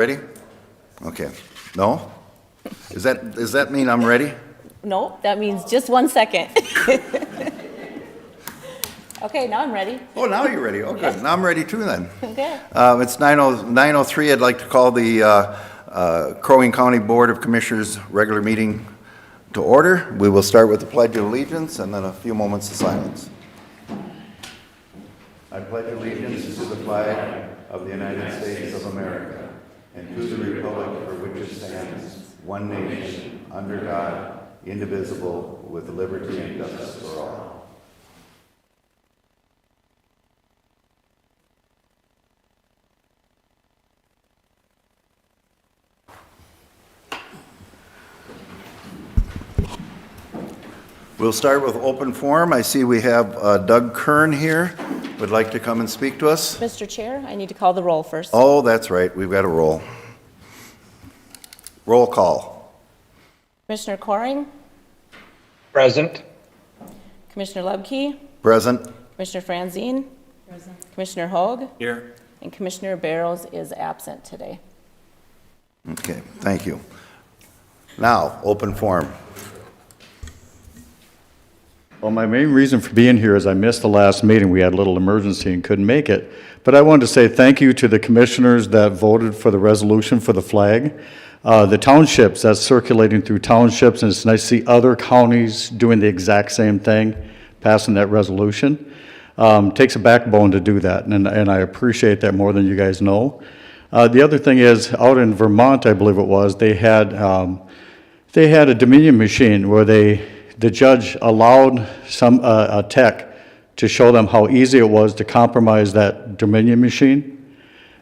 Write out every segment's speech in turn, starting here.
Ready? Okay. No? Does that mean I'm ready? No, that means just 1 second. Okay, now I'm ready. Oh, now you're ready. Oh, good. Now I'm ready too then. Okay. It's 9:03. I'd like to call the Crow Wing County Board of Commissioners regular meeting to order. We will start with the Pledge of Allegiance and then a few moments of silence. I pledge allegiance to the flag of the United States of America and to the republic for which it stands, one nation, under God, indivisible, with liberty and justice for all. We'll start with open forum. I see we have Doug Kern here. Would like to come and speak to us. Mr. Chair, I need to call the roll first. Oh, that's right. We've got a roll. Roll call. Commissioner Coring, Present. Commissioner Lubke, Present. Commissioner Franzine, Commissioner Hoag, Here. and Commissioner Barrows is absent today. Okay, thank you. Now, open forum. Well, my main reason for being here is I missed the last meeting. We had a little emergency and couldn't make it. But I wanted to say thank you to the commissioners that voted for the resolution for the flag. The townships, that's circulating through townships, and it's nice to see other counties doing the exact same thing, passing that resolution. Takes a backbone to do that, and I appreciate that more than you guys know. The other thing is, out in Vermont, I believe it was, they had a Dominion machine where the judge allowed a tech to show them how easy it was to compromise that Dominion machine.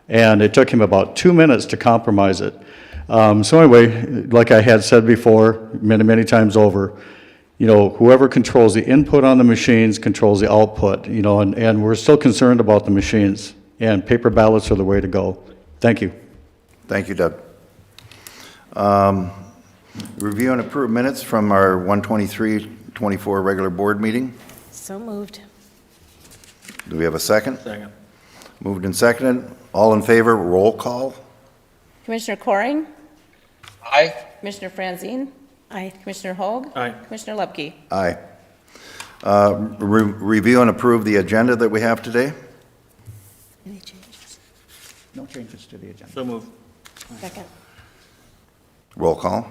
And it took him about 2 minutes to compromise it. So anyway, like I had said before, many times over, whoever controls the input on the machines controls the output, and we're still concerned about the machines, and paper ballots are the way to go. Thank you. Thank you, Doug. Review and approve minutes from our 1/23/24 regular board meeting. So moved. Do we have a second? Second. Moved and seconded. All in favor, roll call. Commissioner Coring, Aye. Commissioner Franzine. Aye. Commissioner Hoag. Aye. Commissioner Lubke. Aye. Review and approve the agenda that we have today. Any changes? No changes to the agenda. So move. Second. Roll call.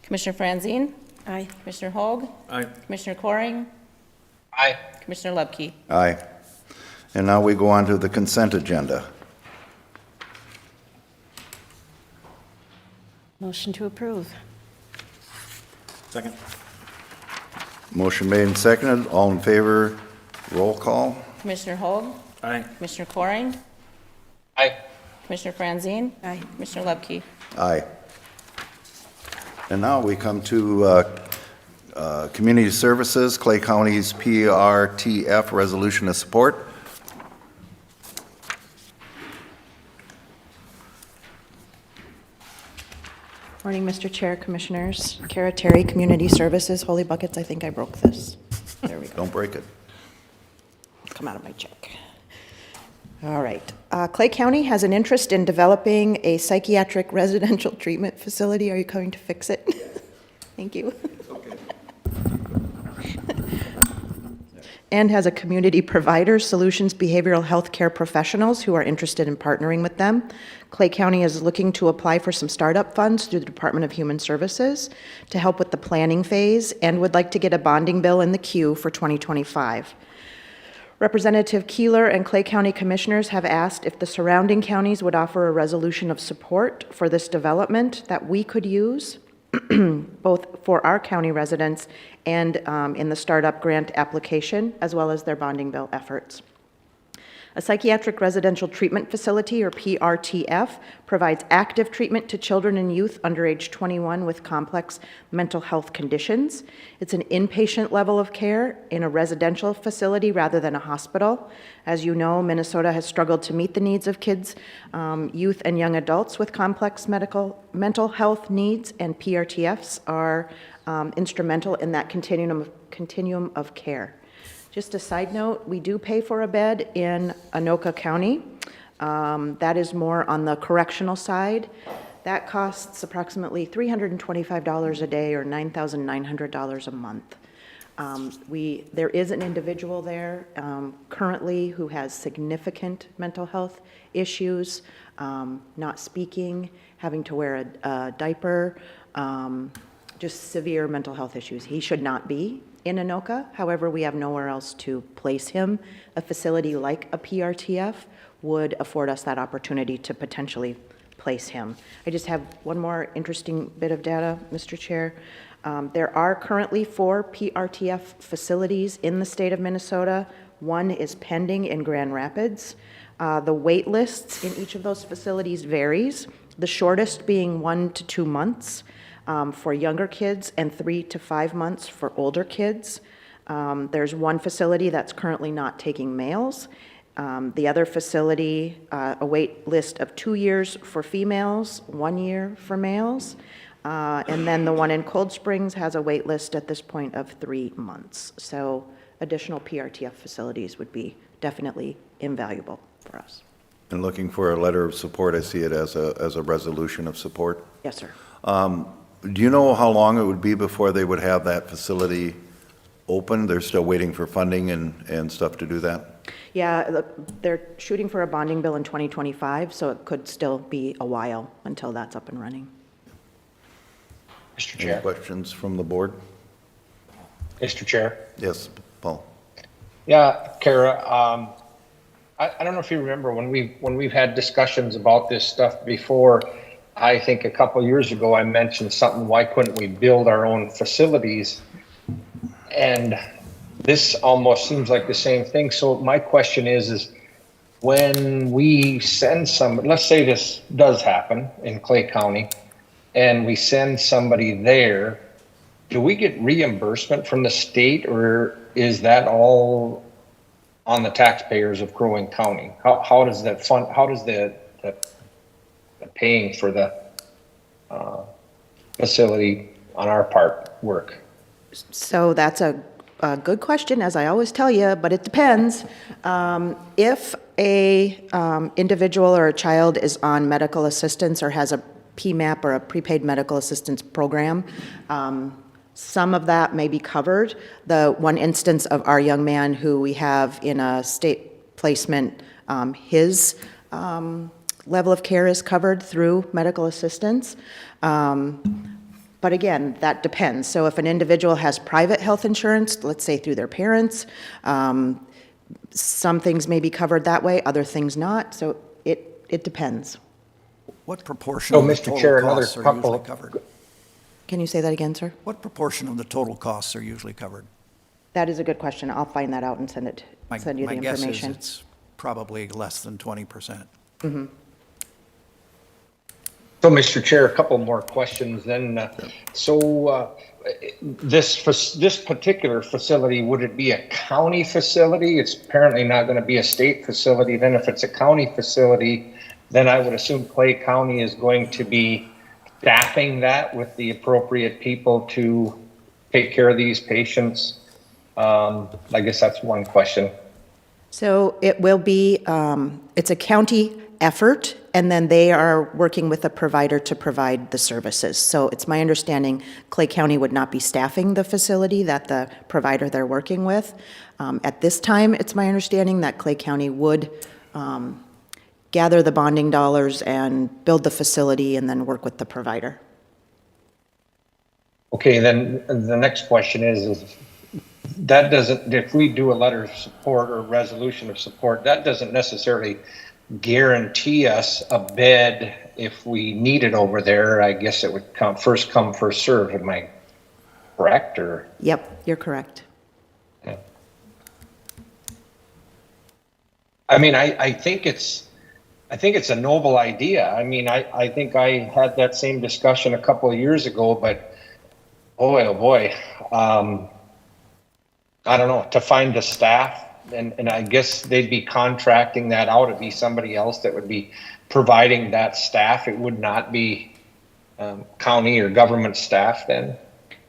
Commissioner Franzine. Aye. Commissioner Hoag. Aye. Commissioner Coring. Aye. Commissioner Lubke. Aye. And now we go on to the consent agenda. Motion to approve. Second. Motion made and seconded. All in favor, roll call. Commissioner Hoag. Aye. Commissioner Coring. Aye. Commissioner Franzine. Aye. Commissioner Lubke. Aye. And now we come to Community Services, Clay County's PRTF Resolution of Support. Morning, Mr. Chair, Commissioners. Kara Terry, Community Services, Holy Buckets. I think I broke this. There we go. Don't break it. Come out of my check. All right. Clay County has an interest in developing a psychiatric residential treatment facility. Are you going to fix it? Thank you. And has a community provider, Solutions Behavioral Health Care Professionals, who are interested in partnering with them. Clay County is looking to apply for some startup funds through the Department of Human Services to help with the planning phase and would like to get a bonding bill in the queue for 2025. Representative Keeler and Clay County Commissioners have asked if the surrounding counties would offer a resolution of support for this development that we could use, both for our county residents and in the startup grant application, as well as their bonding bill efforts. A psychiatric residential treatment facility, or PRTF, provides active treatment to children and youth under age 21 with complex mental health conditions. It's an inpatient level of care in a residential facility rather than a hospital. As you know, Minnesota has struggled to meet the needs of kids, youth, and young adults with complex mental health needs, and PRTFs are instrumental in that continuum of care. Just a side note, we do pay for a bed in Anoka County. That is more on the correctional side. That costs approximately $325 a day or $9,900 a month. There is an individual there currently who has significant mental health issues, not speaking, having to wear a diaper, just severe mental health issues. He should not be in Anoka. However, we have nowhere else to place him. A facility like a PRTF would afford us that opportunity to potentially place him. I just have one more interesting bit of data, Mr. Chair. There are currently 4 PRTF facilities in the state of Minnesota. One is pending in Grand Rapids. The wait lists in each of those facilities varies, the shortest being 1 to 2 months for younger kids and 3 to 5 months for older kids. There's one facility that's currently not taking males. The other facility, a wait list of 2 years for females, 1 year for males. And then the one in Cold Springs has a wait list at this point of 3 months. So additional PRTF facilities would be definitely invaluable for us. And looking for a letter of support, I see it as a resolution of support. Yes, sir. Do you know how long it would be before they would have that facility open? They're still waiting for funding and stuff to do that? Yeah, they're shooting for a bonding bill in 2025, so it could still be a while until that's up and running. Mr. Any Chair. questions from the board? Mr. Chair. Yes, Paul. Yeah, Kara, I don't know if you remember when we've had discussions about this stuff before. I think a couple years ago I mentioned something, why couldn't we build our own facilities? And this almost seems like the same thing. So my question is when we send somebody, let's say this does happen in Clay County, and we send somebody there, do we get reimbursement from the state, or is that all on the taxpayers of Crow Wing County? How does that fund, how does the paying for the facility on our part work? So that's a good question, as I always tell you, but it depends. If a individual or a child is on medical assistance or has a PMAP or a prepaid medical assistance program, some of that may be covered. The one instance of our young man who we have in a state placement, his level of care is covered through medical assistance. But again, that depends. So if an individual has private health insurance, let's say through their parents, some things may be covered that way, other things not. So it depends. What proportion of the Mr. Chair, total another costs are couple- usually covered? Can you say that again, sir? What proportion of the total costs are usually covered? That is a good question. I'll find that out and send you the My guess is information. it's probably less than 20%. So, Mr. Chair, a couple more questions then. This particular facility, would it be a county facility? It's apparently not going to be a state facility. Then if it's a county facility, then I would assume Clay County is going to be staffing that with the appropriate people to take care of these patients. I guess that's one question. So it will be, it's a county effort, and then they are working with a provider to provide the services. So it's my understanding Clay County would not be staffing the facility, that the provider they're working with. At this time, it's my understanding that Clay County would gather the bonding dollars and build the facility and then work with the provider. Okay, then the next question is that doesn't, if we do a letter of support or resolution of support, that doesn't necessarily guarantee us a bed if we need it over there. I guess it would come, first served. Am I correct, or? Yep, you're correct. Yeah. I mean, I think it's a noble idea. I mean, I think I had that same discussion a couple of years ago, but boy, oh boy, I don't know, to find the staff, and I guess they'd be contracting that out. It'd be somebody else that would be providing that staff. It would not be county or government staff then?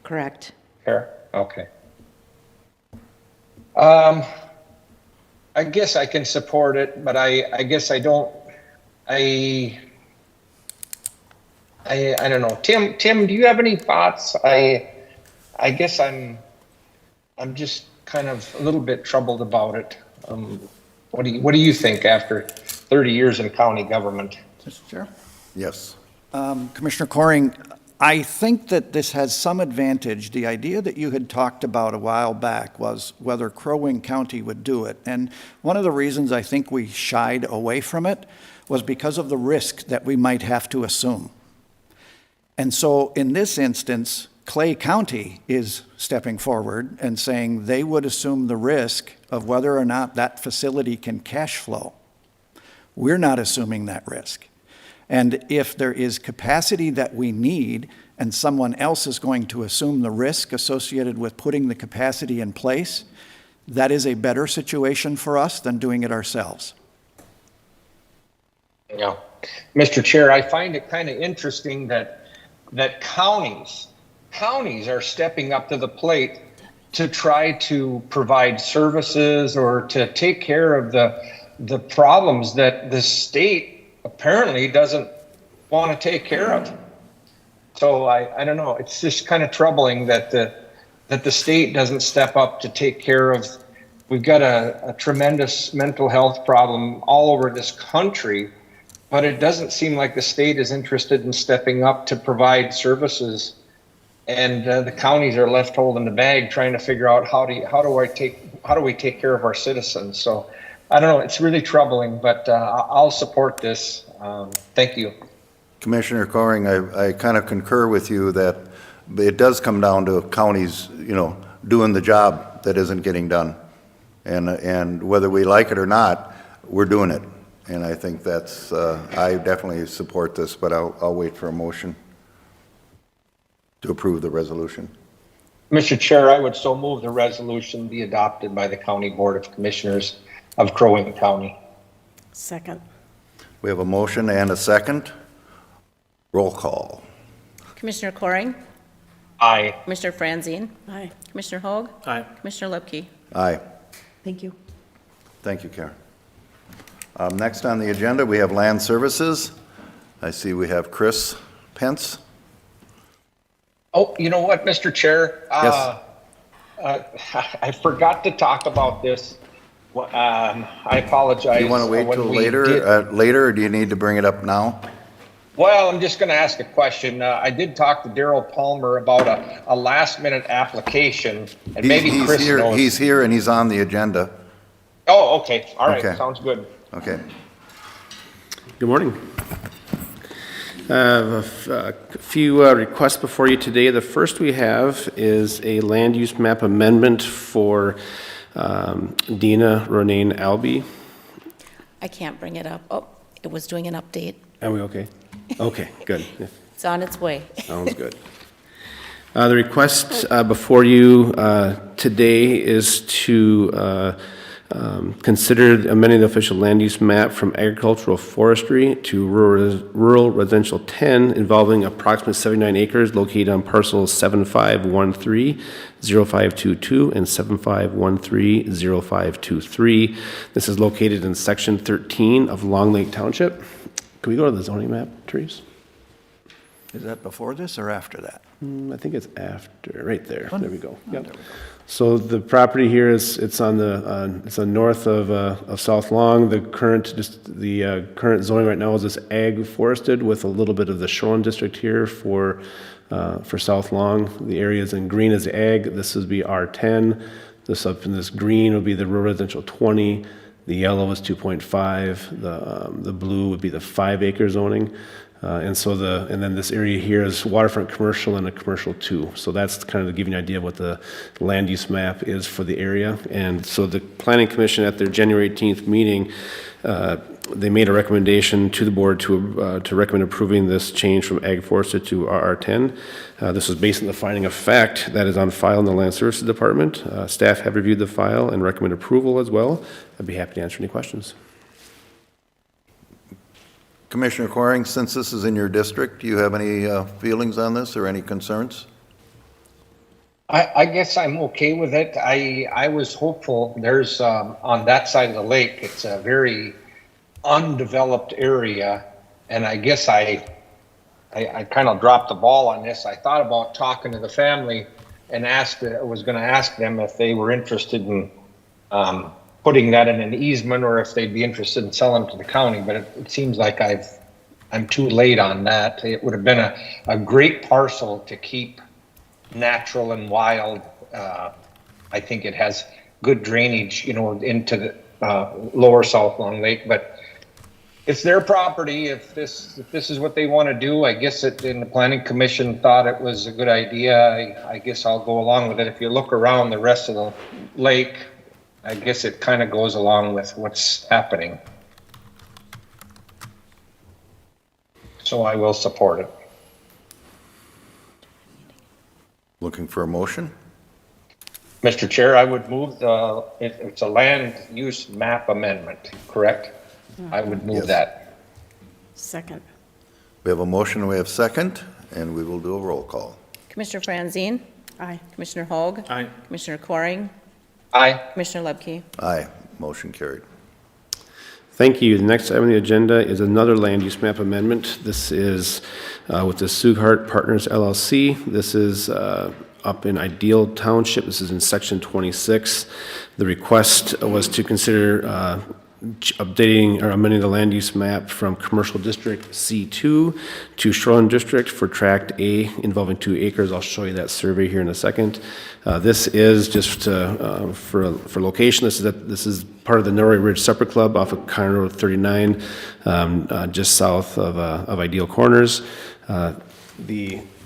Correct. Fair? Okay. I guess I can support it, but I guess I don't, I don't know. Tim, do you have any thoughts? I guess I'm just kind of a little bit troubled about it. What do you think after 30 years in county government? Mr. Chair? Yes. Commissioner Coring, I think that this has some advantage. The idea that you had talked about a while back was whether Crow Wing County would do it. And one of the reasons I think we shied away from it was because of the risk that we might have to assume. And so in this instance, Clay County is stepping forward and saying they would assume the risk of whether or not that facility can cash flow. We're not assuming that risk. And if there is capacity that we need and someone else is going to assume the risk associated with putting the capacity in place, that is a better situation for us than doing it ourselves. Yeah. Mr. Chair, I find it kind of interesting that counties are stepping up to the plate to try to provide services or to take care of the problems that the state apparently doesn't want to take care of. So I don't know. It's just kind of troubling that the state doesn't step up to take care of. We've got a tremendous mental health problem all over this country, but it doesn't seem like the state is interested in stepping up to provide services. And the counties are left holding the bag, trying to figure out how do we take care of our citizens. So I don't know. It's really troubling, but I'll support this. Thank you. Commissioner Coring, I kind of concur with you that it does come down to counties, doing the job that isn't getting done. And whether we like it or not, we're doing it. And I think that's, I definitely support this, but I'll wait for a motion to approve the resolution. Mr. Chair, I would so move the resolution be adopted by the County Board of Commissioners of Crow Wing County. Second. We have a motion and a second. Roll call. Commissioner Coring, Aye. Commissioner Franzine, Aye. Commissioner Hoag, Aye. Commissioner Lipke. Aye. Thank you. Thank you, Karen. Next on the agenda, we have Land Services. I see we have Chris Pence. Oh, you know what, Mr. Chair? Yes. I forgot to talk about this. I apologize. Do you want to wait When till we later, did- or do you need to bring it up now? Well, I'm just going to ask a question. I did talk to Daryl Palmer about a last-minute application, and maybe He's Chris here. knows. He's here and he's on the agenda. Oh, okay. All right. Okay. Sounds good. Okay. Good morning. A few requests before you today. The first we have is a land use map amendment for Dina Ronayne Albee. I can't bring it up. Oh, it was doing an update. Are we okay? Okay, good. It's on its way. Sounds good. The request before you today is to consider amending the official land use map from agricultural forestry to rural residential 10 involving approximately 79 acres located on parcels 7513-0522 and 7513-0523. This is located in section 13 of Long Lake Township. Can we go to the zoning map, Therese? Is that before this or after that? I think it's after, right there. There we go. Yep. So the property here it's on north of South Long. The current current zoning right now is this ag forested with a little bit of the shoreline district here for South Long. The areas in green is ag. This would be R10. This up in this green would be the rural residential 20. The yellow is 2.5. The blue would be the 5-acre zoning. And then this area here is waterfront commercial and a commercial 2. So that's kind of to give you an idea of what the land use map is for the area. And so the Planning Commission at their January 18th meeting, they made a recommendation to the board to recommend approving this change from ag forested to RR10. This was based on the finding of fact that is on file in the Land Services Department. Staff have reviewed the file and recommend approval as well. I'd be happy to answer any questions. Commissioner Coring, since this is in your district, do you have any feelings on this or any concerns? I guess I'm okay with it. I was hopeful. There's on that side of the lake, it's a very undeveloped area, and I guess I kind of dropped the ball on this. I thought about talking to the family and was going to ask them if they were interested in putting that in an easement or if they'd be interested in selling to the county, but it seems like I'm too late on that. It would have been a great parcel to keep natural and wild. I think it has good drainage, into the lower South Long Lake, but it's their property. If this is what they want to do, I guess and the planning commission thought it was a good idea. I guess I'll go along with it. If you look around the rest of the lake, I guess it kind of goes along with what's happening. So I will support it. Looking for a motion? Mr. Chair, I would move it's a land use map amendment, correct? I would move Yes. that. Second. We have a motion, we have second, and we will do a roll call. Commissioner Franzine? Aye. Commissioner Hoag? Aye. Commissioner Coring? Aye. Commissioner Lepke? Aye, motion carried. Thank you. The next item on the agenda is another land use map amendment. This is with the Sughart Partners LLC. This is up in Ideal Township. This is in section 26. The request was to consider updating or amending the land use map from Commercial District C2 to Shoreland District for Tract A involving 2 acres. I'll show you that survey here in a second. This is just for location. This is part of the Norway Ridge Supper Club off of County Road 39, just south of Ideal Corners.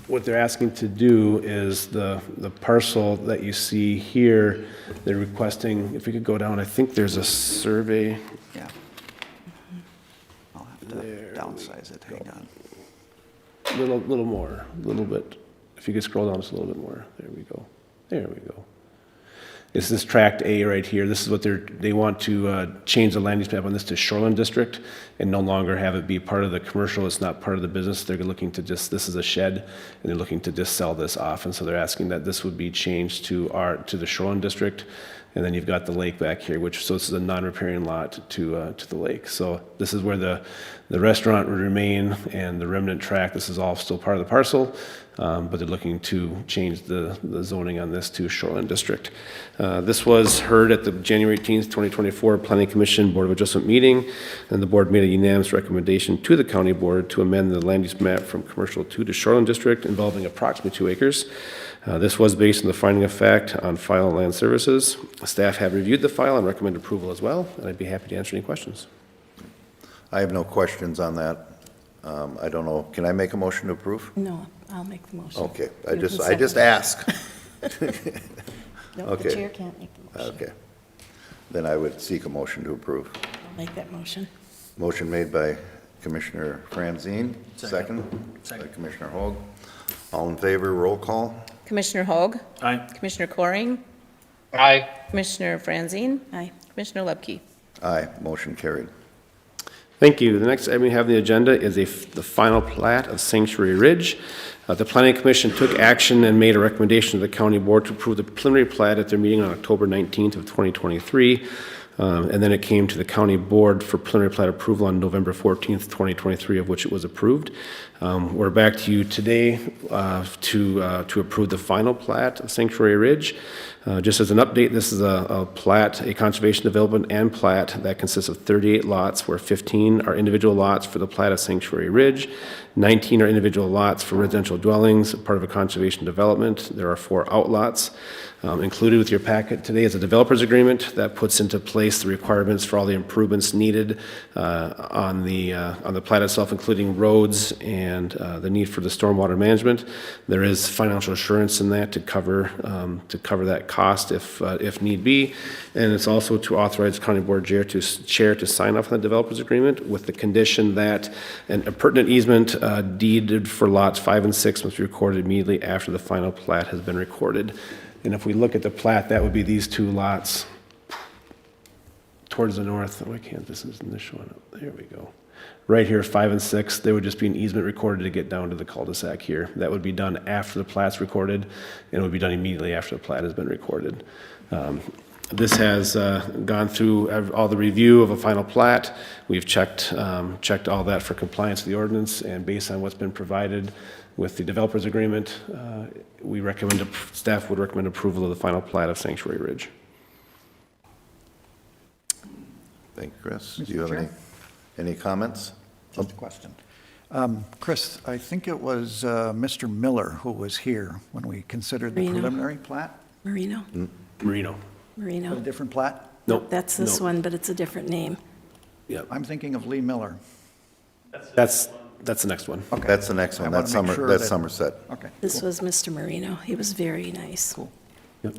What they're asking to do is the parcel that you see here, they're requesting, if we could go down, I think there's a survey. Yeah. I'll have to downsize it, hang on. Little more, a little bit. If you could scroll down just a little bit more. There we go. There we go. It's this tract A right here. This is what they want to change the land use map on this to Shoreland District and no longer have it be part of the commercial. It's not part of the business. They're looking to this is a shed, and they're looking to just sell this off. And so they're asking that this would be changed to the Shoreland District. And then you've got the lake back here, so this is a non-riparian lot to the lake. So this is where the restaurant would remain and the remnant tract. This is all still part of the parcel, but they're looking to change the zoning on this to Shoreland District. This was heard at the January 18th, 2024 Planning Commission Board of Adjustment meeting, and the board made a unanimous recommendation to the county board to amend the land use map from Commercial 2 to Shoreland District involving approximately 2 acres. This was based on the finding of fact on file and land services. Staff have reviewed the file and recommend approval as well, and I'd be happy to answer any questions. I have no questions on that. I don't know, can I make a motion to approve? No, I'll make the motion. Okay, You can I just second. ask. No, okay. the chair can't make the motion. Okay. Then I would seek a motion to approve. I'll make that motion. Motion made by Commissioner Franzine, second by Commissioner Hoag. All in favor, roll call. Commissioner Hoag? Aye. Commissioner Coring? Aye. Commissioner Franzine? Aye. Commissioner Lepke? Aye, motion carried. Thank you. The next item we have on the agenda is the final plat of Sanctuary Ridge. The Planning Commission took action and made a recommendation to the county board to approve the preliminary plat at their meeting on October 19th of 2023. And then it came to the county board for preliminary plat approval on November 14th, 2023, of which it was approved. We're back to you today to approve the final plat of Sanctuary Ridge. Just as an update, this is a plat, a conservation development and plat that consists of 38 lots, where 15 are individual lots for the plat of Sanctuary Ridge, 19 are individual lots for residential dwellings, part of a conservation development. There are 4 outlots. Included with your packet today is a developer's agreement that puts into place the requirements for all the improvements needed on the plat itself, including roads and the need for the stormwater management. There is financial assurance in that to cover that cost if need be, and it's also to authorize county board chair to sign off on the developer's agreement with the condition that a pertinent easement deeded for lots 5 and 6 must be recorded immediately after the final plat has been recorded. And if we look at the plat, that would be these 2 lots towards the north. Why can't this isn't this showing up? There we go. Right here, 5 and 6, there would just be an easement recorded to get down to the cul-de-sac here. That would be done after the plat's recorded, and it would be done immediately after the plat has been recorded. This has gone through all the review of a final plat. We've checked all that for compliance with the ordinance, and based on what's been provided with the developer's agreement, staff would recommend approval of the final plat of Sanctuary Ridge. Thank you, Chris. Do Mr. you have Chair? any comments? Just a question. Chris, I think it was Mr. Miller who was here when we considered the Marino. preliminary plat. Marino? Marino. A Marino. different plat? Nope. That's this no. one, but it's a different name. Yep. I'm thinking of Lee Miller. That's the next one. Okay. That's the next one. I wanna That's make sure That's that- Somerset. Okay. This cool. was Mr. Marino. He was very nice. Cool. Yep.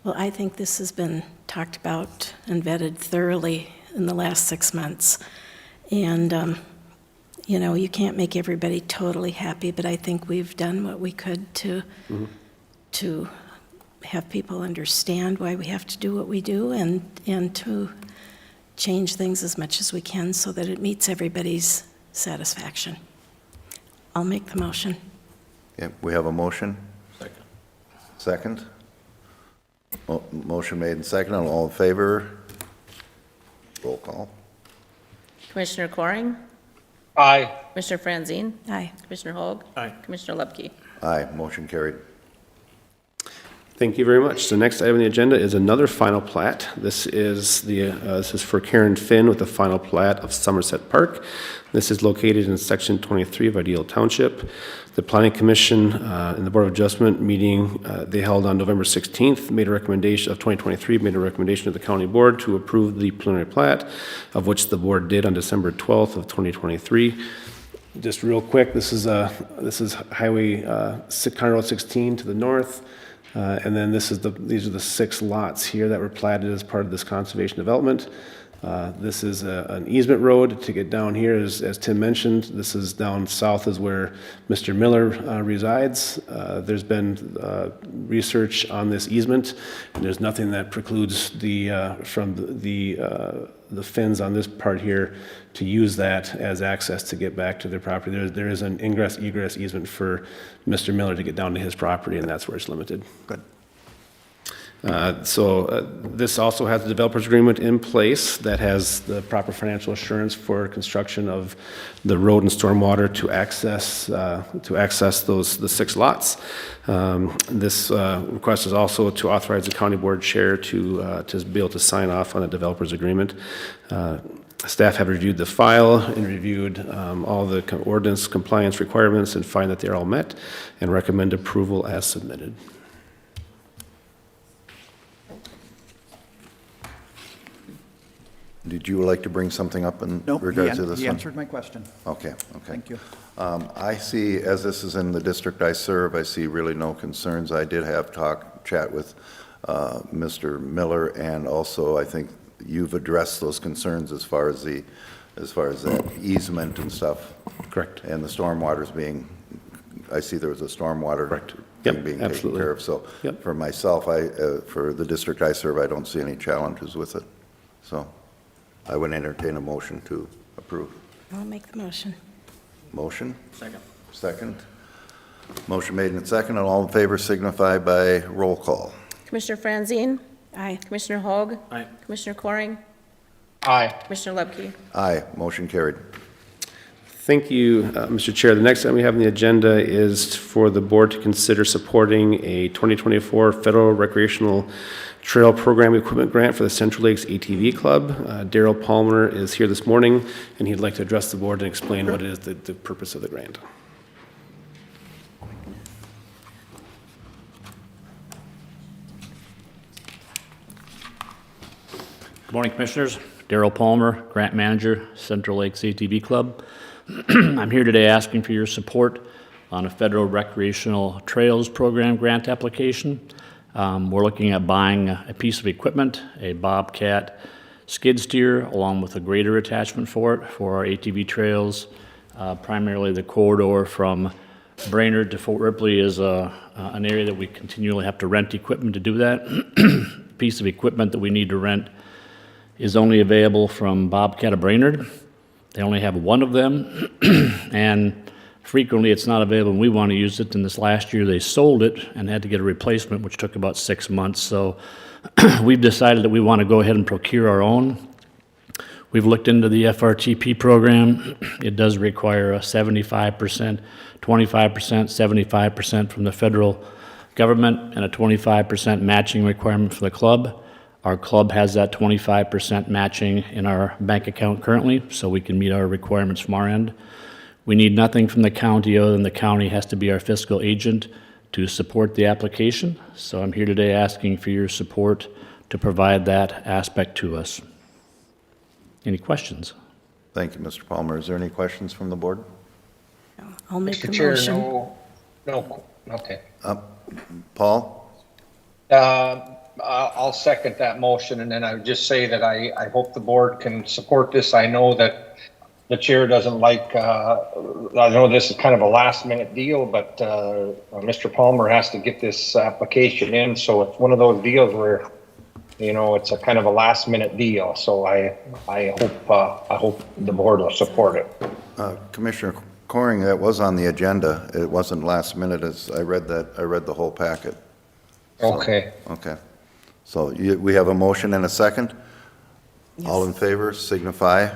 Well, I think this has been talked about and vetted thoroughly in the last 6 months. And, you know, you can't make everybody totally happy, but I think we've done what we could to have people understand why we have to do what we do and to change things as much as we can so that it meets everybody's satisfaction. I'll make the motion. Okay, we have a motion? Second. Motion made and seconded. All in favor? Roll call. Commissioner Coring? Aye. Commissioner Franzine? Aye. Commissioner Hogg? Aye. Commissioner Lepke? Aye, motion carried. Thank you very much. The next item on the agenda is another final plat. This is for Karen Finn with the final plat of Somerset Park. This is located in Section 23 of Ideal Township. The Planning Commission and the Board of Adjustment meeting they held on November 16th made a recommendation of 2023, made a recommendation to the County Board to approve the preliminary plat, of which the board did on December 12th of 2023. Just real quick, this is Highway County Road 16 to the north. And then these are the 6 lots here that were platted as part of this conservation development. This is an easement road to get down here, as Tim mentioned. This is down south is where Mr. Miller resides. There's been research on this easement, and there's nothing that precludes from the Finns on this part here to use that as access to get back to their property. There is an ingress-egress easement for Mr. Miller to get down to his property, and that's where it's limited. Good. This also has a developer's agreement in place that has the proper financial assurance for construction of the road and stormwater to access the 6 lots. This request is also to authorize the county board chair to be able to sign off on a developer's agreement. Staff have reviewed the file and reviewed all the ordinance compliance requirements and find that they're all met and recommend approval as submitted. Did you like to bring something up in Nope, regards to this he one? answered my question. Okay. Thank you. I see, as this is in the district I serve, I see really no concerns. I did have chat with Mr. Miller, and also I think you've addressed those concerns as far as that easement and stuff. Correct. And the stormwater's being, I see there was a stormwater Correct. thing Yep, being taken absolutely. care of. So Yep. for myself, for the district I serve, I don't see any challenges with it. So I would entertain a motion to approve. I'll make the motion. Motion? Second. Motion made and second, and all in favor signify by roll call. Commissioner Franzine? Aye. Commissioner Hogg? Aye. Commissioner Coring? Aye. Commissioner Lepke? Aye, motion carried. Thank you, Mr. Chair. The next item we have on the agenda is for the board to consider supporting a 2024 Federal Recreational Trail Program Equipment Grant for the Central Lakes ATV Club. Daryl Palmer is here this morning, and he'd like to address the board and explain what is the purpose of the grant. Good morning, Commissioners. Daryl Palmer, Grant Manager, Central Lakes ATV Club. I'm here today asking for your support on a Federal Recreational Trails Program grant application. We're looking at buying a piece of equipment, a Bobcat skid steer, along with a grader attachment for it for our ATV trails. Primarily the corridor from Brainerd to Fort Ripley is an area that we continually have to rent equipment to do that. Piece of equipment that we need to rent is only available from Bobcat of Brainerd. They only have one of them, and frequently it's not available and we want to use it. And this last year they sold it and had to get a replacement, which took about 6 months. So we've decided that we want to go ahead and procure our own. We've looked into the FRTP program. It does require a 75%, 25%, 75% from the federal government and a 25% matching requirement for the club. Our club has that 25% matching in our bank account currently, so we can meet our requirements from our end. We need nothing from the county other than the county has to be our fiscal agent to support the application. So I'm here today asking for your support to provide that aspect to us. Any questions? Thank you, Mr. Palmer. Is there any questions from the board? I'll make the Mr. Chair, motion. no, okay. Paul? I'll second that motion, and then I would just say that I hope the board can support this. I know that the chair doesn't like, I know this is kind of a last-minute deal, but Mr. Palmer has to get this application in, so it's one of those deals where, you know, it's a kind of a last-minute deal. So I hope the board will support it. Commissioner Coring, that was on the agenda. It wasn't last minute. As I read the whole packet. So, Okay. Okay. So we have a motion and a second? All in favor, signify.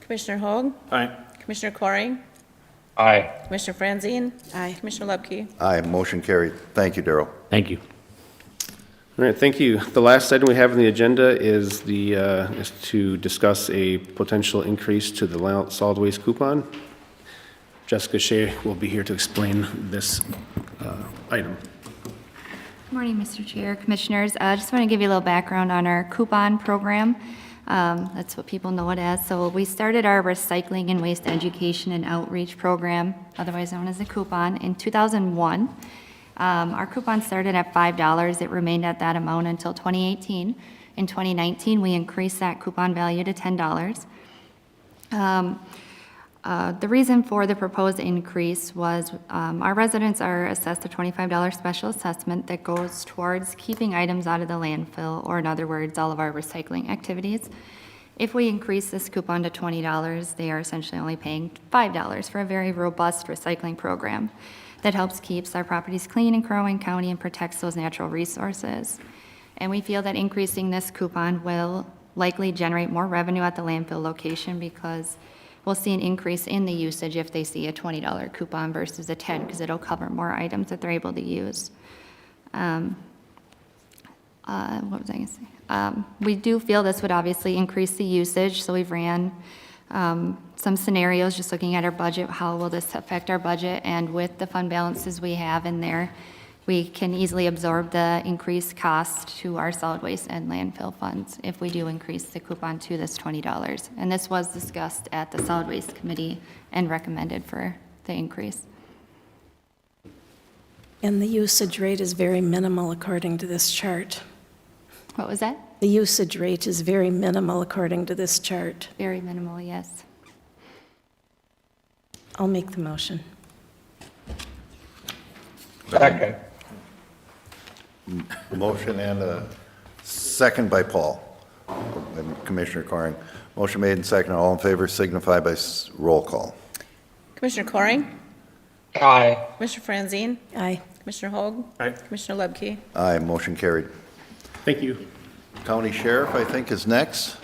Commissioner Hoag? Aye. Commissioner Coring? Aye. Commissioner Franzine? Aye. Commissioner Lepke? Aye, motion carried. Thank you, Darrell. Thank you. All right, thank you. The last item we have on the agenda is is to discuss a potential increase to the solid waste coupon. Jessica Shea will be here to explain this item. Good morning, Mr. Chair, Commissioners. I just want to give you a little background on our coupon program. That's what people know it as. So we started our recycling and waste education and outreach program, otherwise known as the coupon, in 2001. Our coupon started at $5. It remained at that amount until 2018. In 2019, we increased that coupon value to $10. The reason for the proposed increase was our residents are assessed a $25 special assessment that goes towards keeping items out of the landfill, or in other words, all of our recycling activities. If we increase this coupon to $20, they are essentially only paying $5 for a very robust recycling program that helps keeps our properties clean in Crow Wing County and protects those natural resources. And we feel that increasing this coupon will likely generate more revenue at the landfill location because we'll see an increase in the usage if they see a $20 coupon versus a $10, because it'll cover more items that they're able to use. What was I going to say? We do feel this would obviously increase the usage, so we've ran some scenarios just looking at our budget, how will this affect our budget, and with the fund balances we have in there, we can easily absorb the increased cost to our solid waste and landfill funds if we do increase the coupon to this $20. And this was discussed at the solid waste committee and recommended for the increase. And the usage rate is very minimal according to this chart. What was that? The usage rate is very minimal according to this chart. Very minimal, yes. I'll make the motion. Second. Motion and a second by Paul and Commissioner Coring. Motion made and second. All in favor signify by roll call. Commissioner Coring? Aye. Commissioner Franzine? Aye. Commissioner Hoag? Aye. Commissioner Lepke? Aye, motion carried. Thank you. County Sheriff, I think, is next.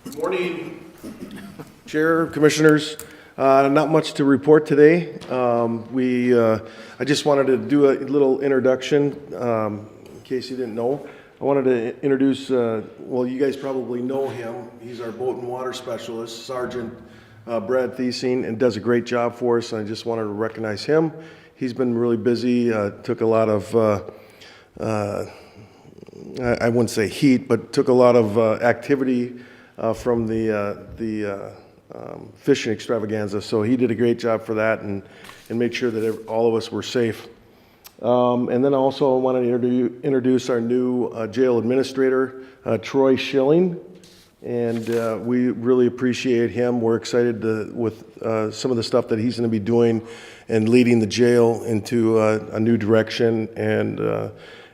Good morning, Chair, Commissioners. Not much to report today. I just wanted to do a little introduction, in case you didn't know. I wanted to introduce, well, you guys probably know him. He's our boat and water specialist, Sergeant Brad Thiesing, and does a great job for us. I just wanted to recognize him. He's been really busy, took a lot of, I wouldn't say heat, but took a lot of activity from the fishing extravaganza. So he did a great job for that and made sure that all of us were safe. And then also I wanted to introduce our new jail administrator, Troy Schilling. And we really appreciate him. We're excited with some of the stuff that he's going to be doing and leading the jail into a new direction. And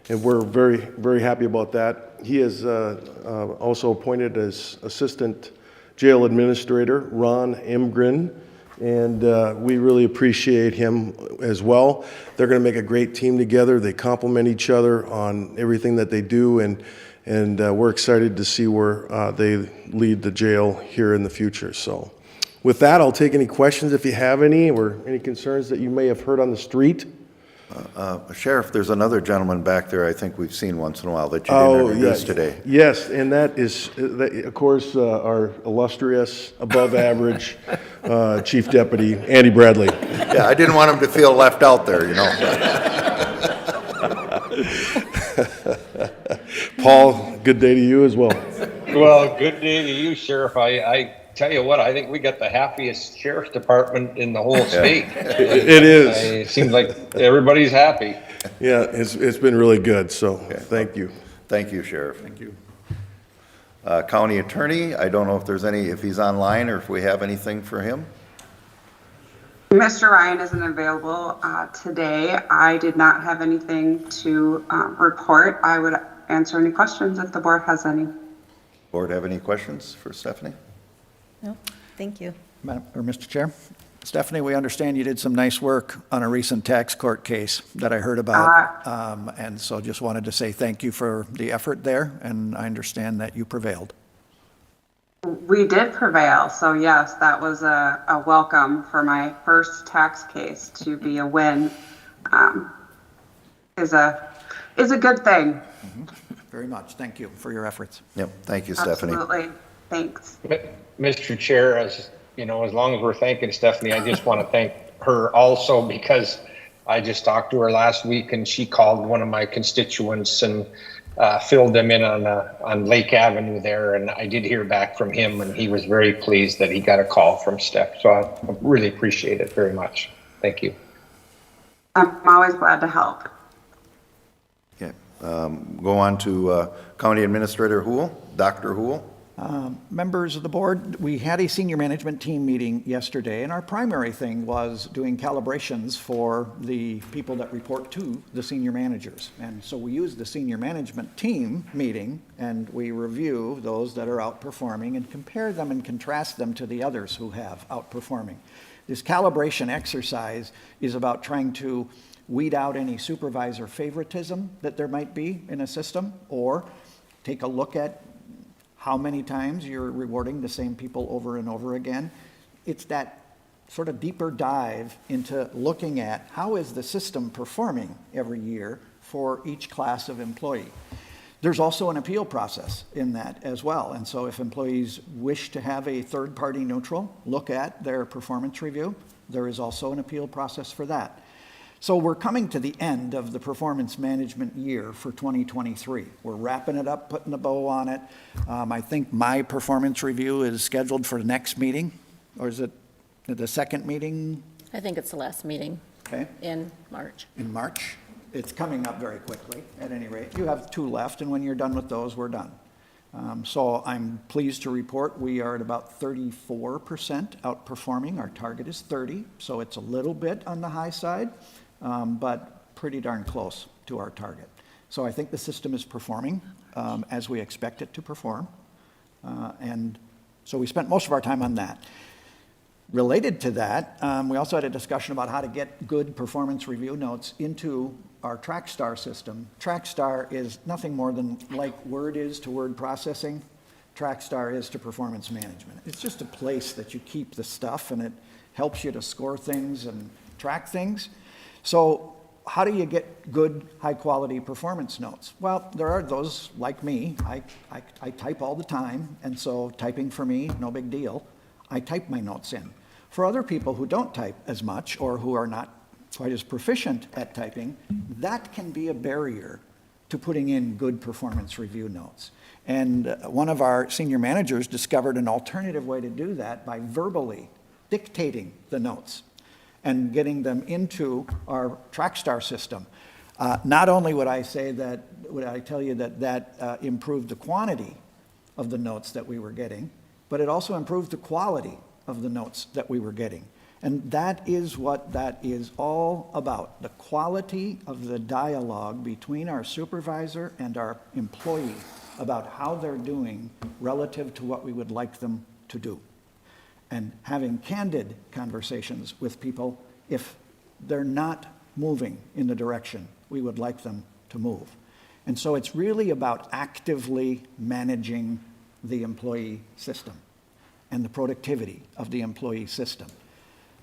and we're very, very happy about that. He is also appointed as Assistant Jail Administrator, Ron Emgren, and we really appreciate him as well. They're going to make a great team together. They complement each other on everything that they do, and we're excited to see where they lead the jail here in the future. So with that, I'll take any questions if you have any, or any concerns that you may have heard on the street. Sheriff, there's another gentleman back there I think we've seen once in a while that you didn't introduce today. Yes, and that is, of course, our illustrious, above-average Chief Deputy, Andy Bradley. Yeah, I didn't want him to feel left out there, you know. Paul, good day to you as well. Well, good day to you, Sheriff. I tell you what, I think we got the happiest sheriff's department in the whole state. It is. It seems like everybody's happy. Yeah, it's been really good, so thank you. Thank you, Sheriff. Thank you. County Attorney, I don't know if he's online or if we have anything for him. Mr. Ryan isn't available today. I did not have anything to report. I would answer any questions if the board has any. Board have any questions for Stephanie? No, thank you. Madam, or Mr. Chair? Stephanie, we understand you did some nice work on a recent tax court case that I heard about. And so just wanted to say thank you for the effort there, and I understand that you prevailed. We did prevail, so yes, that was a welcome for my first tax case. To be a win is a good thing. Very much. Thank you for your efforts. Yep, thank you, Stephanie. Absolutely. Thanks. Mr. Chair, as long as we're thanking Stephanie, I just want to thank her also, because I just talked to her last week and she called one of my constituents and filled them in on Lake Avenue there, and I did hear back from him, and he was very pleased that he got a call from Steph. So I really appreciate it very much. Thank you. I'm always glad to help. Okay, go on to County Administrator Houle, Dr. Houle. Members of the board, we had a senior management team meeting yesterday, and our primary thing was doing calibrations for the people that report to the senior managers. And so we use the senior management team meeting, and we review those that are outperforming and compare them and contrast them to the others who have outperforming. This calibration exercise is about trying to weed out any supervisor favoritism that there might be in a system, or take a look at how many times you're rewarding the same people over and over again. It's that sort of deeper dive into looking at how is the system performing every year for each class of employee. There's also an appeal process in that as well. And so if employees wish to have a third-party neutral look at their performance review, there is also an appeal process for that. So we're coming to the end of the performance management year for 2023. We're wrapping it up, putting a bow on it. I think my performance review is scheduled for the next meeting, or is it the second meeting? I think it's the last meeting in March. In March? It's coming up very quickly, at any rate. You have 2 left, and when you're done with those, we're done. So I'm pleased to report we are at about 34% outperforming. Our target is 30, so it's a little bit on the high side. But pretty darn close to our target. So I think the system is performing as we expect it to perform. And so we spent most of our time on that. Related to that, we also had a discussion about how to get good performance review notes into our TrackStar system. TrackStar is nothing more than like Word is to word processing, TrackStar is to performance management. It's just a place that you keep the stuff, and it helps you to score things and track things. So how do you get good, high-quality performance notes? Well, there are those like me. I type all the time, and so typing for me, no big deal. I type my notes in. For other people who don't type as much or who are not quite as proficient at typing, that can be a barrier to putting in good performance review notes. And one of our senior managers discovered an alternative way to do that by verbally dictating the notes and getting them into our TrackStar system. Not only would I tell you that improved the quantity of the notes that we were getting, but it also improved the quality of the notes that we were getting. And that is what that is all about, the quality of the dialogue between our supervisor and our employee about how they're doing relative to what we would like them to do. And having candid conversations with people if they're not moving in the direction we would like them to move. And so it's really about actively managing the employee system and the productivity of the employee system.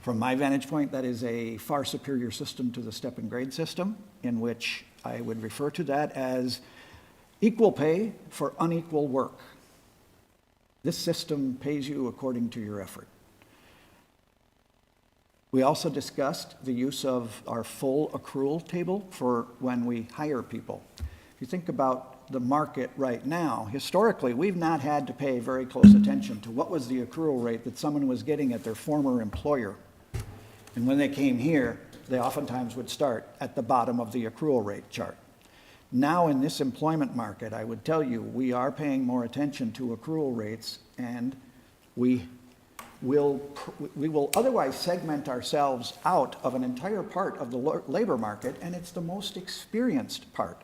From my vantage point, that is a far superior system to the step and grade system, in which I would refer to that as equal pay for unequal work. This system pays you according to your effort. We also discussed the use of our full accrual table for when we hire people. If you think about the market right now, historically, we've not had to pay very close attention to what was the accrual rate that someone was getting at their former employer. And when they came here, they oftentimes would start at the bottom of the accrual rate chart. Now in this employment market, I would tell you, we are paying more attention to accrual rates, and we will otherwise segment ourselves out of an entire part of the labor market, and it's the most experienced part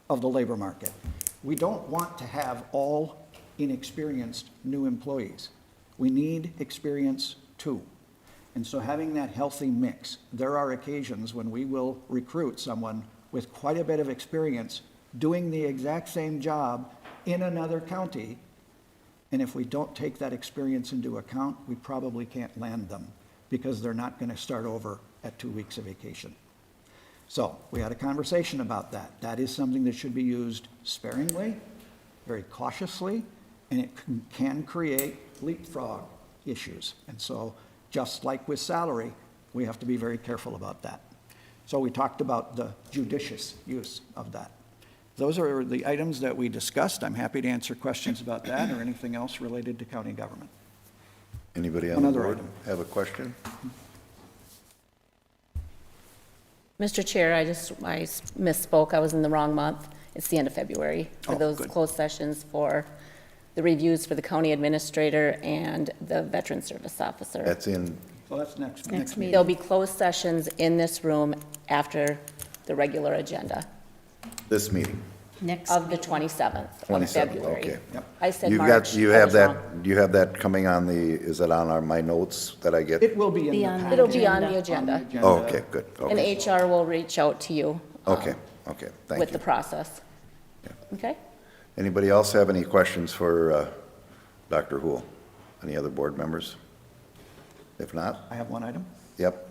of the labor market. We don't want to have all inexperienced new employees. We need experience too. And so having that healthy mix, there are occasions when we will recruit someone with quite a bit of experience doing the exact same job in another county. And if we don't take that experience into account, we probably can't land them because they're not going to start over at 2 weeks of vacation. So we had a conversation about that. That is something that should be used sparingly, very cautiously, and it can create leapfrog issues. And so just like with salary, we have to be very careful about that. So we talked about the judicious use of that. Those are the items that we discussed. I'm happy to answer questions about that or anything else related to county government. Anybody on the Another board item. have a question? Mr. Chair, I misspoke. I was in the wrong month. It's the end of February for Oh, those good. closed sessions for the reviews for the county administrator and the veteran service officer. That's in, So that's next Next meeting. There'll be closed sessions in this room after the regular agenda this meeting, Next of the 27th of 27th, February. okay. Yep. I said You March. got, you I have was that, wrong. do you have that coming on the, is it on my notes that I get? It will be in Be the on the packet. It'll be on the On the agenda. agenda. Oh, okay, good, And okay, HR will reach out to you okay, okay, thank with the you. process. Okay? Anybody else have any questions for Dr. Houle? Any other board members? If not, I have one item. yep,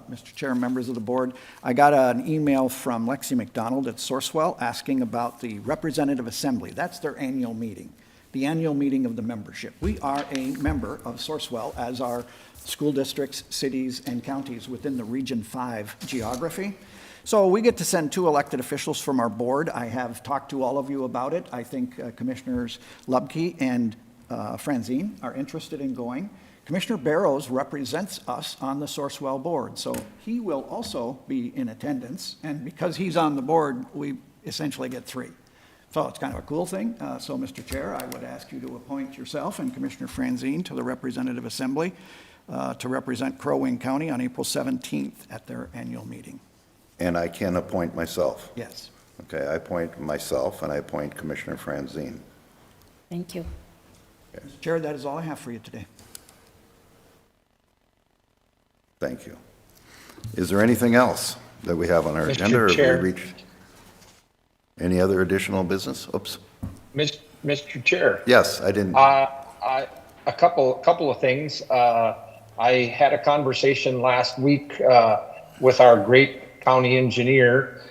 Mr. Chair, members of the board, I got an email from Lexi McDonald at Sourcewell asking about the Representative Assembly. That's their annual meeting, the annual meeting of the membership. We are a member of Sourcewell, as are school districts, cities, and counties within the Region 5 geography. So we get to send 2 elected officials from our board. I have talked to all of you about it. I think Commissioners Lubke and Franzine are interested in going. Commissioner Barrows represents us on the Sourcewell board, so he will also be in attendance, and because he's on the board, we essentially get 3. So it's kind of a cool thing. So, Mr. Chair, I would ask you to appoint yourself and Commissioner Franzine to the Representative Assembly to represent Crow Wing County on April 17th at their annual meeting. and I can appoint myself. Yes. Okay, I appoint myself and I appoint Commissioner Franzine. Thank you. Mr. Chair, that is all I have for you today. Thank you. Is there anything else that we have on our Mr. agenda? Or have Chair. we reached any other additional business? Oops. Mr. Chair. Yes, I didn't. A couple of things. I had a conversation last week with our great county engineer.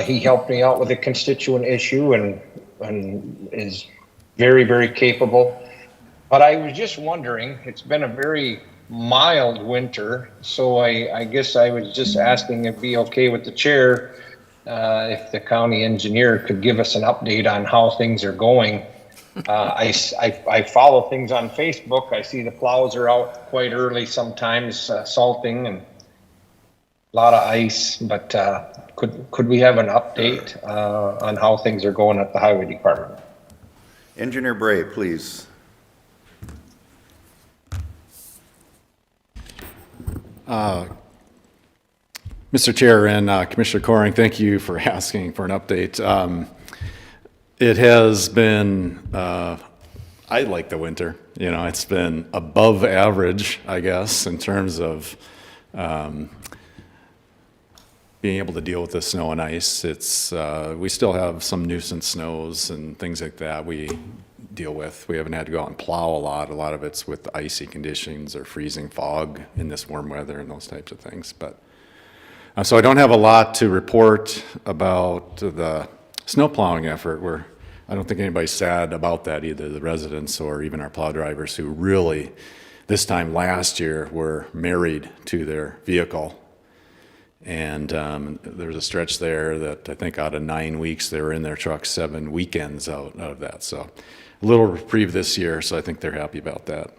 He helped me out with a constituent issue and is very, very capable. But I was just wondering, it's been a very mild winter, so I guess I was just asking if it'd be okay with the chair if the county engineer could give us an update on how things are going. I follow things on Facebook. I see the plows are out quite early sometimes, salting and a lot of ice, but could we have an update on how things are going at the highway department? Engineer Bray, please. Mr. Chair and Commissioner Coring, thank you for asking for an update. It has been, I like the winter. You know, it's been above average, I guess, in terms of being able to deal with the snow and ice. It's, we still have some nuisance snows and things like that we deal with. We haven't had to go out and plow a lot. A lot of it's with icy conditions or freezing fog in this warm weather and those types of things. But so I don't have a lot to report about the snow plowing effort. I don't think anybody's sad about that, either the residents or even our plow drivers, who really, this time last year, were married to their vehicle. And there was a stretch there that I think out of 9 weeks, they were in their truck 7 weekends out of that. So a little reprieve this year, so I think they're happy about that.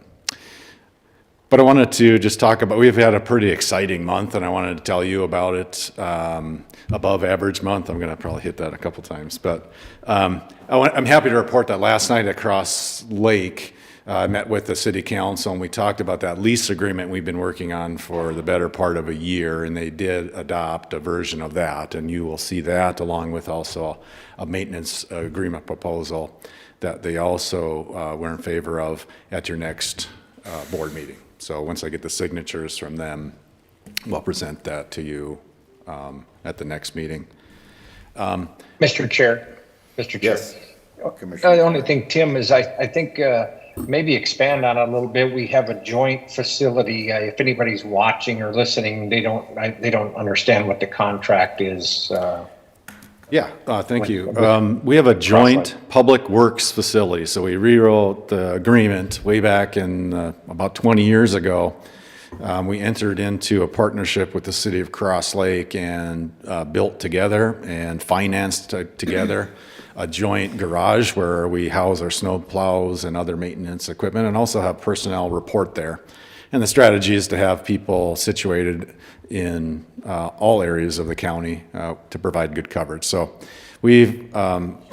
But I wanted to just talk about, we've had a pretty exciting month, and I wanted to tell you about it. Above average month, I'm going to probably hit that a couple times. But I'm happy to report that last night at Cross Lake, I met with the city council, and we talked about that lease agreement we've been working on for the better part of a year, and they did adopt a version of that, and you will see that along with also a maintenance agreement proposal that they also were in favor of at your next board meeting. So once I get the signatures from them, we'll present that to you at the next meeting. Mr. Chair. Yes, The only thing, Tim, is I think maybe expand on it a little bit. We have a joint facility. If anybody's watching or listening, they don't understand what the contract is. Thank you. We have a joint public works facility. So we rewrote the agreement way back in about 20 years ago. We entered into a partnership with the city of Cross Lake and built together and financed together a joint garage where we house our snow plows and other maintenance equipment, and also have personnel report there. And the strategy is to have people situated in all areas of the county to provide good coverage. So we've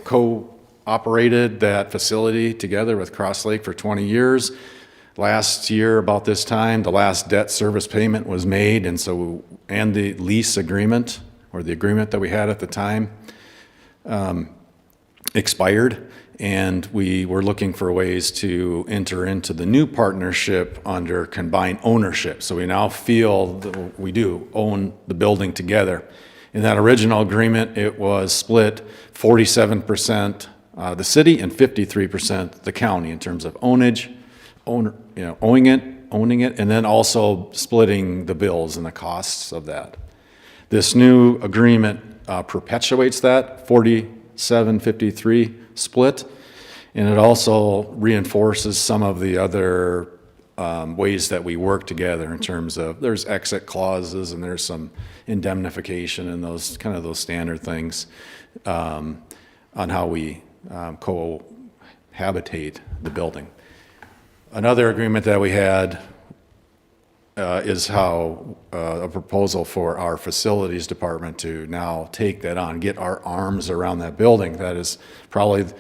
co-operated that facility together with Cross Lake for 20 years. Last year, about this time, the last debt service payment was made, and the lease agreement, or the agreement that we had at the time, expired, and we were looking for ways to enter into the new partnership under combined ownership. So we now feel that we do own the building together. In that original agreement, it was split 47% the city and 53% the county in terms of owning it, and then also splitting the bills and the costs of that. This new agreement perpetuates that 47-53 split, and it also reinforces some of the other ways that we work together in terms of there's exit clauses and there's some indemnification and those standard things on how we cohabitate the building. Another agreement that we had is how a proposal for our facilities department to now take that on, get our arms around that building. That is probably it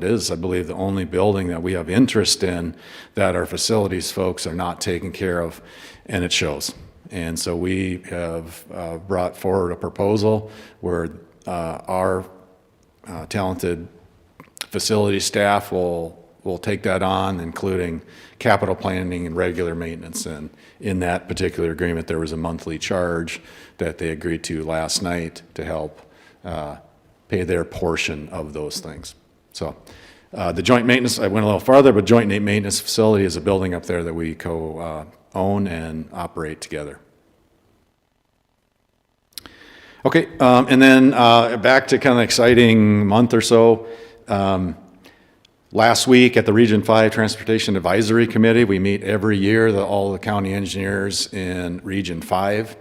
is, I believe, the only building that we have interest in that our facilities folks are not taking care of, and it shows. And so we have brought forward a proposal where our talented facility staff will take that on, including capital planning and regular maintenance. And in that particular agreement, there was a monthly charge that they agreed to last night to help pay their portion of those things. So the joint maintenance, I went a little farther, but joint maintenance facility is a building up there that we co-own and operate together. Okay, and then back to kind of an exciting month or so. Last week at the Region 5 Transportation Advisory Committee, we meet every year, all the county engineers in Region 5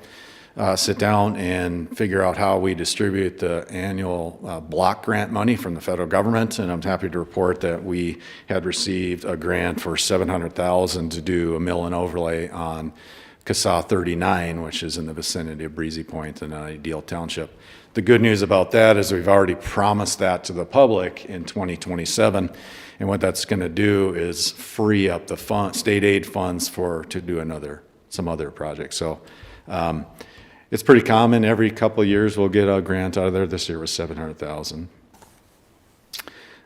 sit down and figure out how we distribute the annual block grant money from the federal government. And I'm happy to report that we had received a grant for $700,000 to do a mill and overlay on CSAH 39, which is in the vicinity of Breezy Point and Ideal Township. The good news about that is we've already promised that to the public in 2027. And what that's going to do is free up the state aid funds to do another some other projects. So it's pretty common. Every couple of years we'll get a grant out of there. This year was $700,000.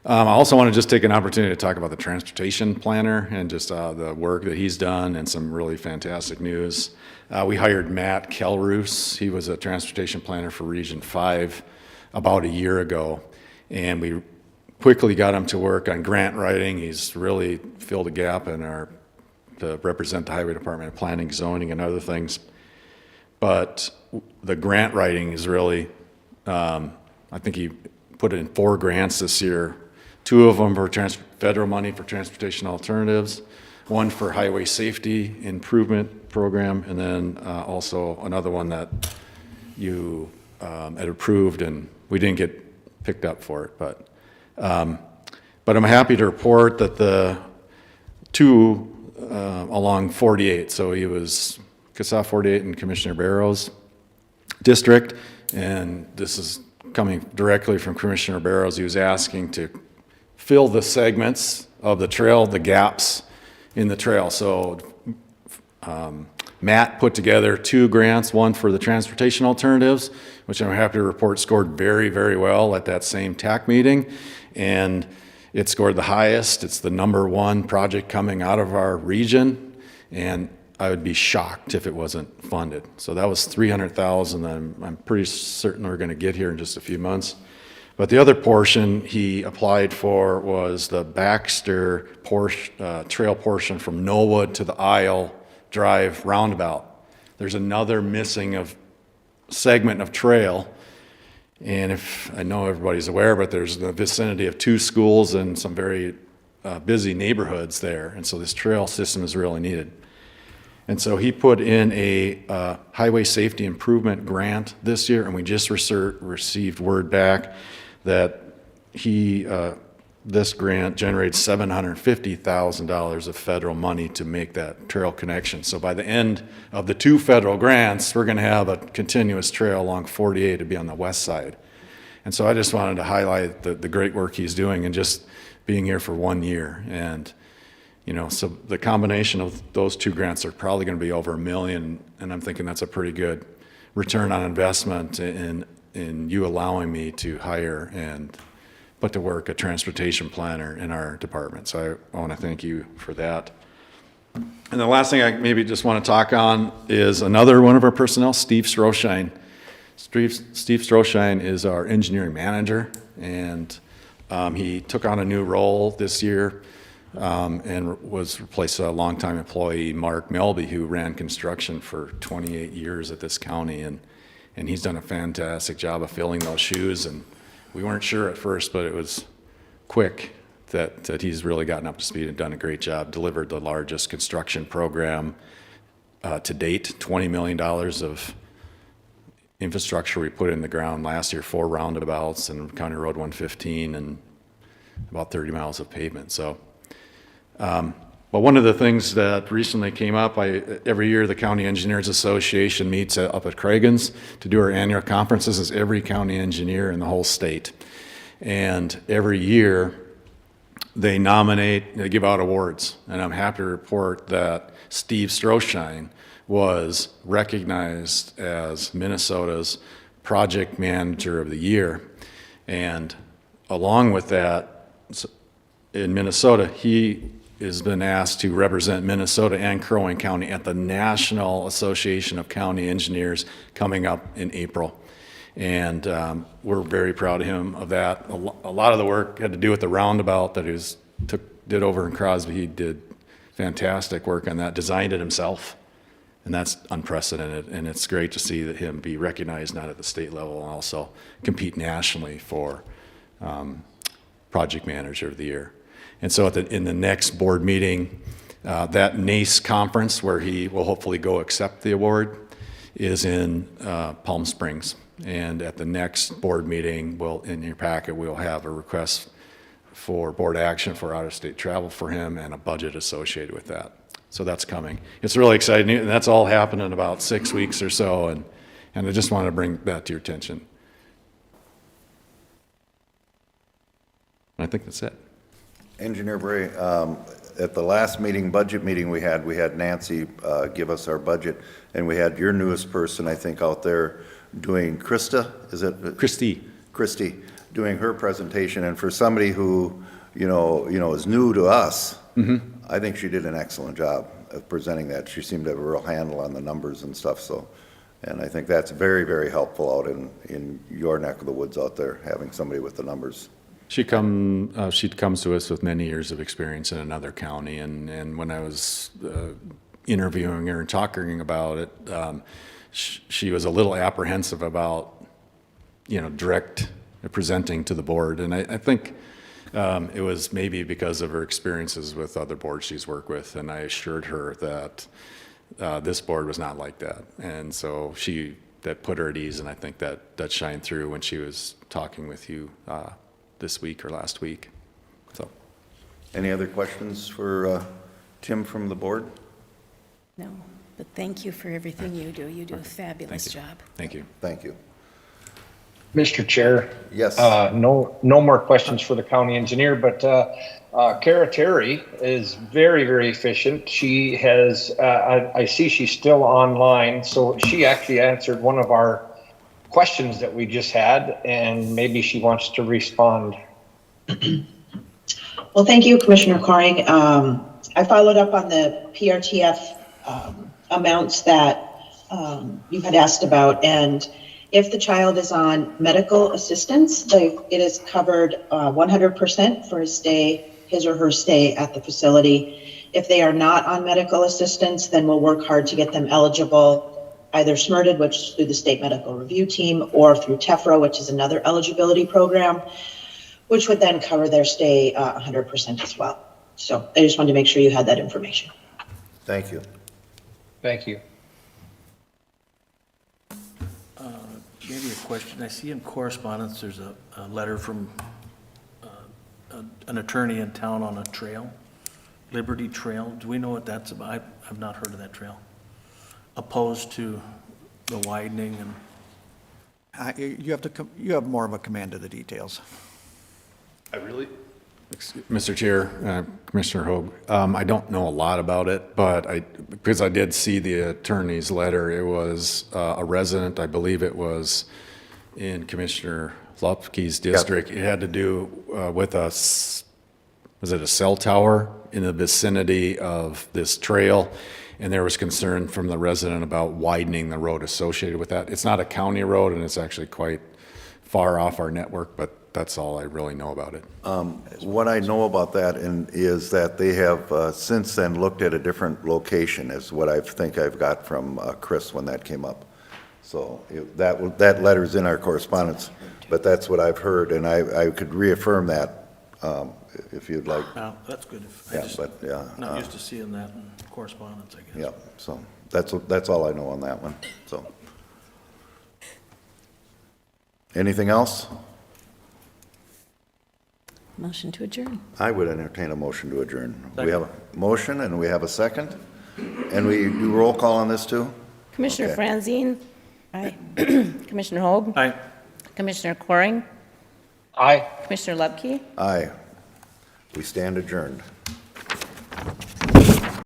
I also want to just take an opportunity to talk about the transportation planner and just the work that he's done and some really fantastic news. We hired Matt Kelroos. He was a transportation planner for Region 5 about a year ago, and we quickly got him to work on grant writing. He's really filled a gap in to represent the Highway Department of Planning, Zoning, and other things. But the grant writing is really, I think he put in 4 grants this year. 2 of them for federal money for transportation alternatives, 1 for highway safety improvement program, and then also another one that you had approved, and we didn't get picked up for it. But I'm happy to report that the 2 along 48, so he was CSAH 48 in Commissioner Barrows' district, and this is coming directly from Commissioner Barrows. He was asking to fill the segments of the trail, the gaps in the trail. So Matt put together 2 grants, one for the transportation alternatives, which I'm happy to report scored very, very well at that same TAC meeting. And it scored the highest. It's the #1 project coming out of our region. And I would be shocked if it wasn't funded. So that was $300,000 that I'm pretty certain we're going to get here in just a few months. But the other portion he applied for was the Baxter trail portion from Knollwood to the Isle Drive roundabout. There's another missing segment of trail. And if I know everybody's aware, but there's the vicinity of 2 schools and some very busy neighborhoods there. And so this trail system is really needed. And so he put in a highway safety improvement grant this year, and we just received word back that this grant generates $750,000 of federal money to make that trail connection. So by the end of the 2 federal grants, we're going to have a continuous trail along 48 to be on the west side. And so I just wanted to highlight the great work he's doing and just being here for 1 year. And so the combination of those 2 grants are probably going to be over $1 million, and I'm thinking that's a pretty good return on investment in you allowing me to hire and put to work a transportation planner in our department. So I want to thank you for that. And the last thing I maybe just want to talk on is another one of our personnel, Steve Stroshine. Steve Stroshine is our engineering manager, and he took on a new role this year. And was replaced a longtime employee, Mark Melby, who ran construction for 28 years at this county, and he's done a fantastic job of filling those shoes. And we weren't sure at first, but it was quick that he's really gotten up to speed and done a great job, delivered the largest construction program to date, $20 million of infrastructure we put in the ground last year, 4 roundabouts and County Road 115 and about 30 miles of pavement. So. But one of the things that recently came up, every year the County Engineers Association meets up at Craigens to do our annual conferences as every county engineer in the whole state. And every year they give out awards. And I'm happy to report that Steve Stroshine was recognized as Minnesota's Project Manager of the Year. And along with that, in Minnesota, he has been asked to represent Minnesota and Crow Wing County at the National Association of County Engineers coming up in April. And we're very proud of him of that. A lot of the work had to do with the roundabout that he did over in Crosby. He did fantastic work on that, designed it himself, and that's unprecedented. And it's great to see that him be recognized not at the state level and also compete nationally for Project Manager of the Year. And so in the next board meeting, that NACE conference where he will hopefully go accept the award is in Palm Springs. And at the next board meeting, in your packet, we'll have a request for board action for out-of-state travel for him and a budget associated with that. So that's coming. It's really exciting, and that's all happened in about 6 weeks or so, and I just wanted to bring that to your attention. And I think that's it. Engineer Bray, at the last meeting, budget meeting we had Nancy give us our budget, and we had your newest person, I think, out there doing, Krista, is it? Christie, doing her presentation, and for somebody who, is new to us, I think she did an excellent job of presenting that. She seemed to have a real handle on the numbers and stuff, so, and I think that's very, very helpful out in your neck of the woods out there, having somebody with the numbers. She comes to us with many years of experience in another county, and when I was interviewing her and talking about it, she was a little apprehensive about, direct presenting to the board, and I think it was maybe because of her experiences with other boards she's worked with, and I assured her that this board was not like that, and so that put her at ease, and I think that shined through when she was talking with you this week or last week. So, Any other questions for Tim from the board? No, but thank you for everything you do. You do a fabulous job. thank you. Thank you. Mr. Chair? Yes. No more questions for the county engineer, but Kara Terry is very, very efficient. She has, I see she's still online, so she actually answered one of our questions that we just had, and maybe she wants to respond. Well, thank you, Commissioner Coring. I followed up on the PRTF amounts that you had asked about, and if the child is on medical assistance, it is covered 100% for his or her stay at the facility. If they are not on medical assistance, then we'll work hard to get them eligible, either SMRTD, which is through the State Medical Review Team, or through TEFRA, which is another eligibility program, which would then cover their stay 100% as well. So I just wanted to make sure you had that information. Thank you. Thank you. Maybe a question. I see in correspondence there's a letter from an attorney in town on a trail, Liberty Trail. Do we know what that's about? I've not heard of that trail. Opposed to the widening and... You have more of a command of the details. Mr. Chair, Commissioner Hoag, I don't know a lot about it, but because I did see the attorney's letter, it was a resident, I believe it was in Commissioner Lupke's district. It had to do with was it a cell tower in the vicinity of this trail? And there was concern from the resident about widening the road associated with that. It's not a county road, and it's actually quite far off our network, but that's all I really know about it. What I know about that is that they have since then looked at a different location, is what I think I've got from Chris when that came up. So that letter's in our correspondence, but that's what I've heard, and I could reaffirm that if you'd like. Well, that's good. Not used to seeing that in correspondence, I guess. Yeah, so that's all I know on that one, so. Anything else? Motion to adjourn. I would entertain a motion to adjourn. We have a motion and we have a second, and we do roll call on this too? Commissioner Okay. Franzine? Aye. Commissioner Hoag? Aye. Commissioner Coring? Aye. Commissioner Lupke? Aye. We stand adjourned.